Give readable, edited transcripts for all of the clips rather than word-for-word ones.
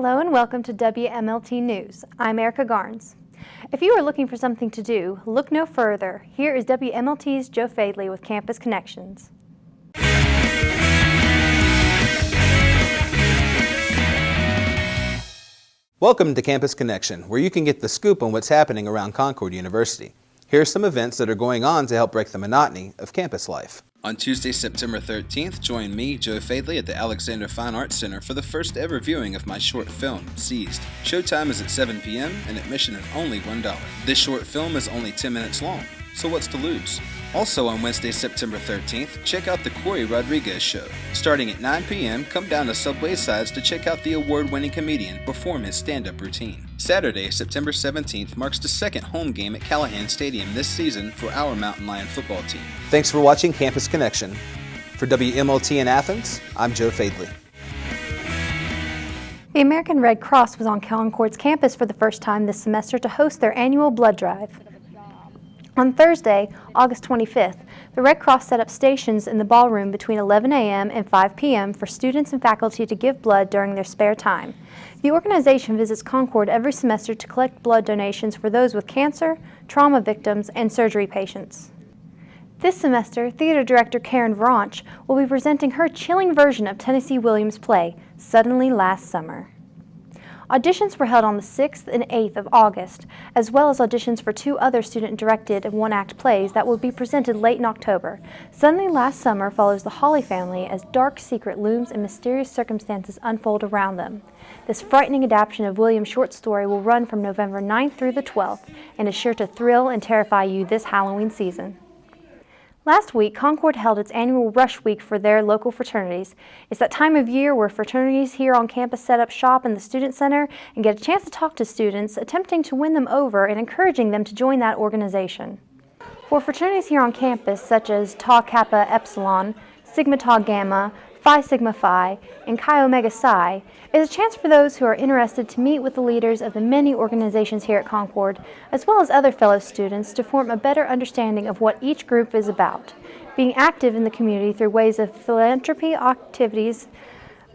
Hello and welcome to WMLT News. I'm Erica Garnes. If you are looking for something to do, look no further. Here is WMLT's Joe Fadley with Campus Connections. Welcome to Campus Connection, where you can get the scoop on what's happening around Concord University. Here are some events that are going on to help break the monotony of campus life. On Tuesday, September 13th, join me, Joe Fadley, at the Alexander Fine Arts Center for the first ever viewing of my short film, Seized. Showtime is at 7 p.m. and admission is only $1. This short film is only 10 minutes long, so what's to lose? Also on Wednesday, September 13th, check out the Corey Rodriguez Show. Starting at 9 p.m., come down to Subway Sides to check out the award-winning comedian perform his stand-up routine. Saturday, September 17th, marks the second home game at Callahan Stadium this season for our Mountain Lion football team. Thanks for watching Campus Connection. For WMLT in Athens, I'm Joe Fadley. The American Red Cross was on Concord's campus for the first time this semester to host their annual blood drive. On Thursday, August 25th, the Red Cross set up stations in the ballroom between 11 a.m. and 5 p.m. for students and faculty to give blood during their spare time. The organization visits Concord every semester to collect blood donations for those with cancer, trauma victims, and surgery patients. This semester, theater director Karen Vranch will be presenting her chilling version of Tennessee Williams' play, Suddenly Last Summer. Auditions were held on the 6th and 8th of August, as well as auditions for two other student-directed and one-act plays that will be presented late in October. Suddenly Last Summer follows the Hawley family as dark secret looms and mysterious circumstances unfold around them. This frightening adaptation of Williams' short story will run from November 9th through the 12th and is sure to thrill and terrify you this Halloween season. Last week, Concord held its annual Rush Week for their local fraternities. It's that time of year where fraternities here on campus set up shop in the Student Center and get a chance to talk to students, attempting to win them over and encouraging them to join that organization. For fraternities here on campus, such as Tau Kappa Epsilon, Sigma Tau Gamma, Phi Sigma Phi, and Chi Omega Psi, is a chance for those who are interested to meet with the leaders of the many organizations here at Concord, as well as other fellow students, to form a better understanding of what each group is about. Being active in the community through ways of philanthropy activities,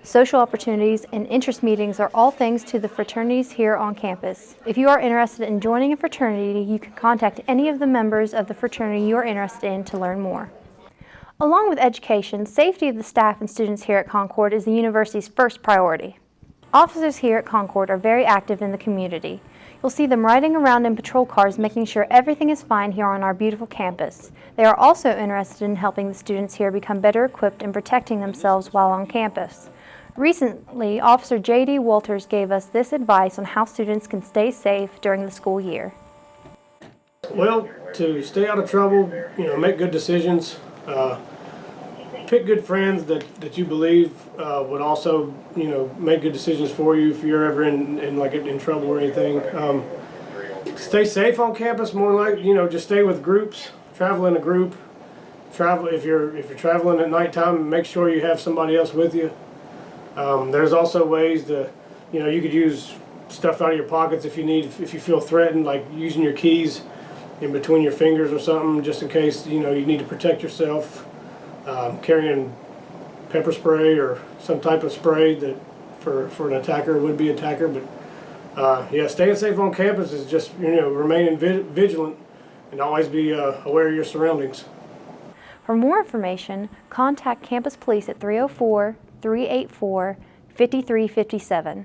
social opportunities, and interest meetings are all things to the fraternities here on campus. If you are interested in joining a fraternity, you can contact any of the members of the fraternity you are interested in to learn more. Along with education, safety of the staff and students here at Concord is the university's first priority. Officers here at Concord are very active in the community. You'll see them riding around in patrol cars making sure everything is fine here on our beautiful campus. They are also interested in helping the students here become better equipped in protecting themselves while on campus. Recently, Officer J.D. Walters gave us this advice on how students can stay safe during the school year. Well, to stay out of trouble, make good decisions. Pick good friends that you believe would also, make good decisions for you if you're ever in trouble or anything. Stay safe on campus, more like, just stay with groups, travel in a group. Travel if you're traveling at nighttime, make sure you have somebody else with you. There's also ways to, you could use stuff out of your pockets if you feel threatened, like using your keys in between your fingers or something, just in case you need to protect yourself. Carrying pepper spray or some type of spray that for an attacker would be attacker. But staying safe on campus is just remaining vigilant and always be aware of your surroundings. For more information, contact Campus Police at 304-384-5357.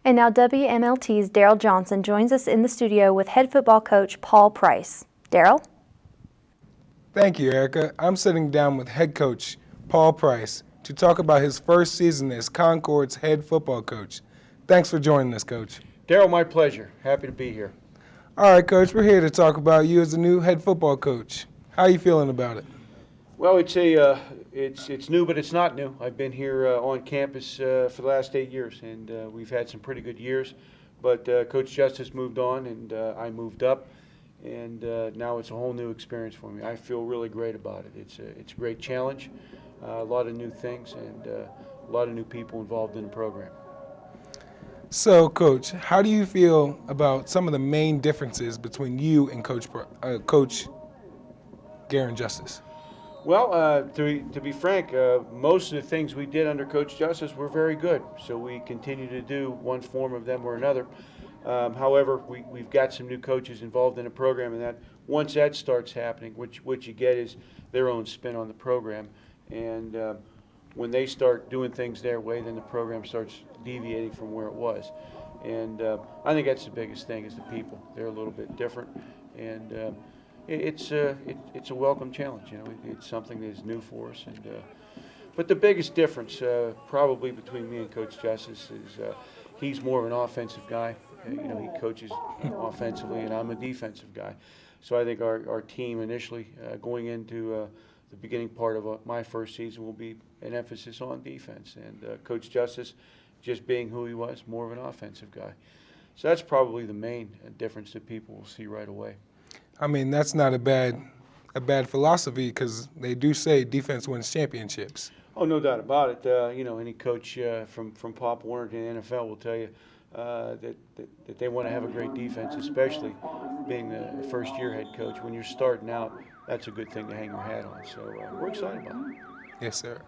And now WMLT's Daryl Johnson joins us in the studio with head football coach Paul Price. Daryl? Thank you, Erica. I'm sitting down with head coach Paul Price to talk about his first season as Concord's head football coach. Thanks for joining us, Coach. Daryl, my pleasure. Happy to be here. All right, Coach, we're here to talk about you as the new head football coach. How are you feeling about it? Well, it's new, but it's not new. I've been here on campus for the last 8 years, and we've had some pretty good years. But Coach Justice moved on, and I moved up, and now it's a whole new experience for me. I feel really great about it. It's a great challenge, a lot of new things, and a lot of new people involved in the program. So, Coach, how do you feel about some of the main differences between you and Coach Garen Justice? Well, to be frank, most of the things we did under Coach Justice were very good. So we continue to do one form of them or another. However, we've got some new coaches involved in the program, and that once that starts happening, what you get is their own spin on the program. And when they start doing things their way, then the program starts deviating from where it was. And I think that's the biggest thing is the people. They're a little bit different, and it's a welcome challenge. You know, it's something that is new for us. And but the biggest difference probably between me and Coach Justice is he's more of an offensive guy. You know, he coaches offensively, and I'm a defensive guy. So I think our team initially going into the beginning part of my first season will be an emphasis on defense. And Coach Justice, just being who he was, more of an offensive guy. So that's probably the main difference that people will see right away. I mean, that's not a bad philosophy because they do say defense wins championships. Oh, no doubt about it. You know, any coach from Pop Warner to the NFL will tell you that they want to have a great defense, especially being the first-year head coach. When you're starting out, that's a good thing to hang your hat on. So we're excited about it. Yes, sir.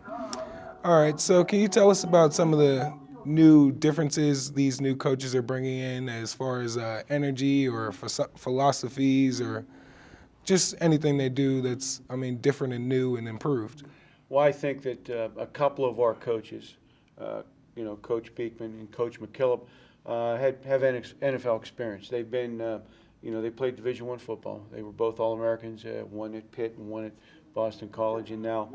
All right, so can you tell us about some of the new differences these new coaches are bringing in as far as energy or philosophies or just anything they do that's, I mean, different and new and improved? Well, I think that a couple of our coaches, you know, Coach Beekman and Coach McKillop, have NFL experience. They've been, you know, they played Division I football. They were both All-Americans, one at Pitt and one at Boston College, and now,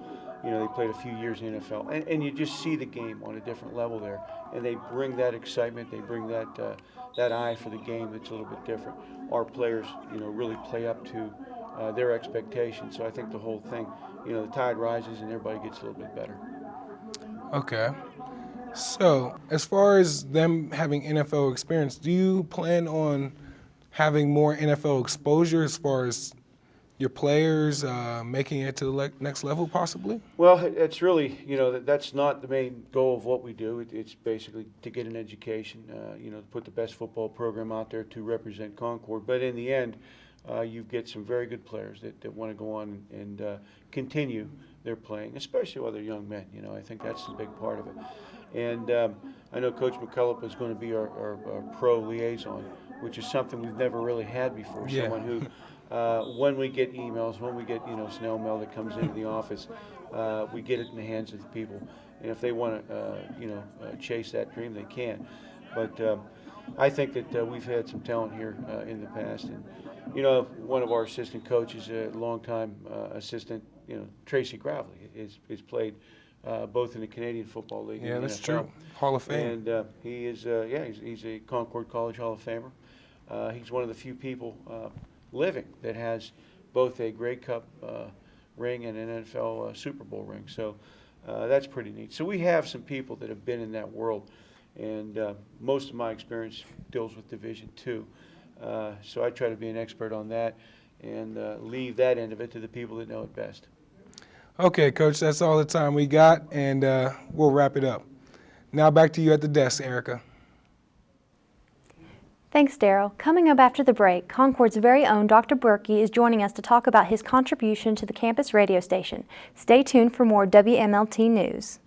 you know, they played a few years in the NFL. And you just see the game on a different level there. And they bring that excitement, they bring that eye for the game that's a little bit different. Our players, you know, really play up to their expectations. So I think the whole thing, you know, the tide rises and everybody gets a little bit better. Okay. So as far as them having NFL experience, do you plan on having more NFL exposure as far as your players making it to the next level possibly? Well, it's really, you know, that's not the main goal of what we do. It's basically to get an education, you know, to put the best football program out there to represent Concord. But in the end, you get some very good players that want to go on and continue their playing, especially while they're young men. You know, I think that's the big part of it. And I know Coach McCullough is going to be our pro liaison, which is something we've never really had before. Yeah. Someone who, when we get emails, when we get, you know, snail mail that comes into the office, we get it in the hands of the people. And if they want to, you know, chase that dream, they can. But I think that we've had some talent here in the past. And, you know, one of our assistant coaches, a longtime assistant, you know, Tracy Gravely, is played both in the Canadian Football League and Yeah, the that's NFL. true. Hall of Fame. And he is, he's a Concord College Hall of Famer. He's one of the few people living that has both a Grey Cup ring and an NFL Super Bowl ring. So that's pretty neat. So we have some people that have been in that world, and most of my experience deals with Division II. So I try to be an expert on that and leave that end of it to the people that know it best. Okay, Coach, that's all the time we got, and we'll wrap it up. Now back to you at the desk, Erica. Thanks, Daryl. Coming up after the break, Concord's very own Dr. Berkey is joining us to talk about his contribution to the campus radio station. Stay tuned for more WMLT News.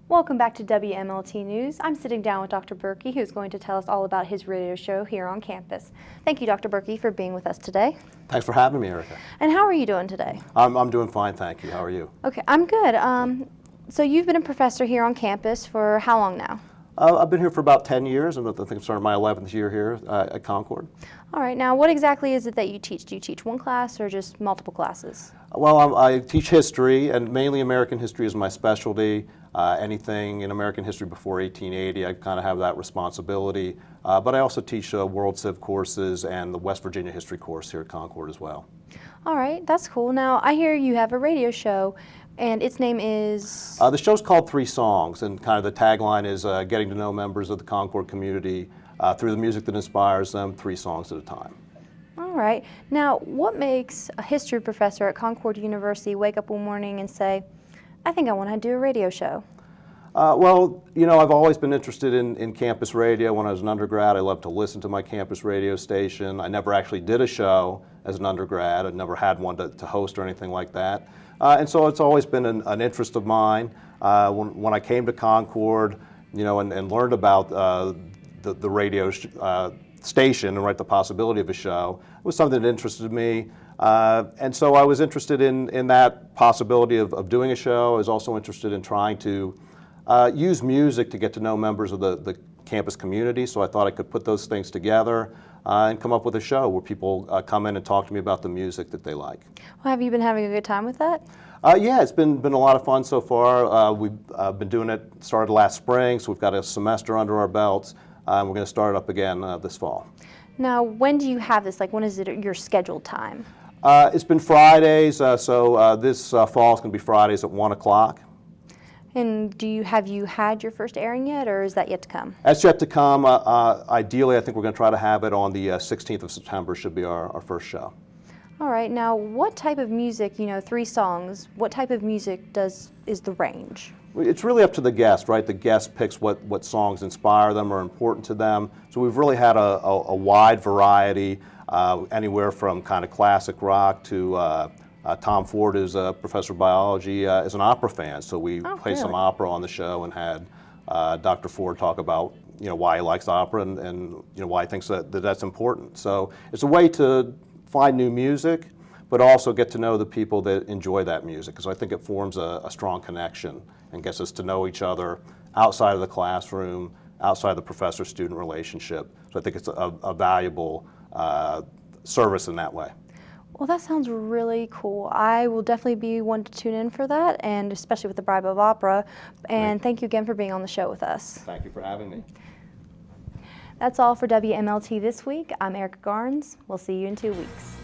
Welcome back to WMLT News. I'm sitting down with Dr. Berkey, who's going to tell us all about his radio show here on campus. Thank you, Dr. Berkey, for being with us today. Thanks for having me, Erica. And how are you doing today? I'm doing fine, thank you. How are you? Okay, I'm good. So you've been a professor here on campus for how long now? I've been here for about 10 years, and I think I started my 11th year here at Concord. All right, now what exactly is it that you teach? Do you teach one class or just multiple classes? Well, I teach history, and mainly American history is my specialty. Anything in American history before 1880, I kind of have that responsibility. But I also teach World Civ courses and the West Virginia history course here at Concord as well. All right, that's cool. Now, I hear you have a radio show, and its name is? The show's called 3 Songs, and kind of the tagline is getting to know members of the Concord community through the music that inspires them, 3 songs at a time. All right. Now, what makes a history professor at Concord University wake up one morning and say, I think I want to do a radio show? Well, you know, I've always been interested in campus radio. When I was an undergrad, I loved to listen to my campus radio station. I never actually did a show as an undergrad. I never had one to host or anything like that. And so it's always been an interest of mine. When I came to Concord, you know, and learned about the radio station and the possibility of a show, it was something that interested me. And so I was interested in that possibility of doing a show. I was also interested in trying to use music to get to know members of the campus community, so I thought I could put those things together and come up with a show where people come in and talk to me about the music that they like. Well, have you been having a good time with that? Yeah, it's been a lot of fun so far. We've been doing it, started last spring, so we've got a semester under our belts, and we're going to start it up again this fall. Now, when do you have this? Like, when is it your scheduled time? It's been Fridays, so this fall is going to be Fridays at 1 o'clock. And have you had your first airing yet, or is that yet to come? That's yet to come. Ideally, I think we're going to try to have it on the 16th of September should be our first show. All right. Now, what type of music, 3 songs, what type of music is the range? It's really up to the guest, right? The guest picks what songs inspire them or are important to them. So we've really had a wide variety, anywhere from kind of classic rock to Tom Ford, who's a professor of biology, is an opera fan. So we played some opera on the show and had Dr. Ford talk about why he likes opera and why he thinks that's important. So it's a way to find new music, but also get to know the people that enjoy that music, because I think it forms a strong connection and gets us to know each other outside of the classroom, outside of the professor-student relationship. So I think it's a valuable service in that way. Well, that sounds really cool. I will definitely be one to tune in for that, and especially with the Bribe of Opera. And thank you again for being on the show with us. Thank you for having me. That's all for WMLT this week. I'm Erica Garnes. We'll see you in 2 weeks.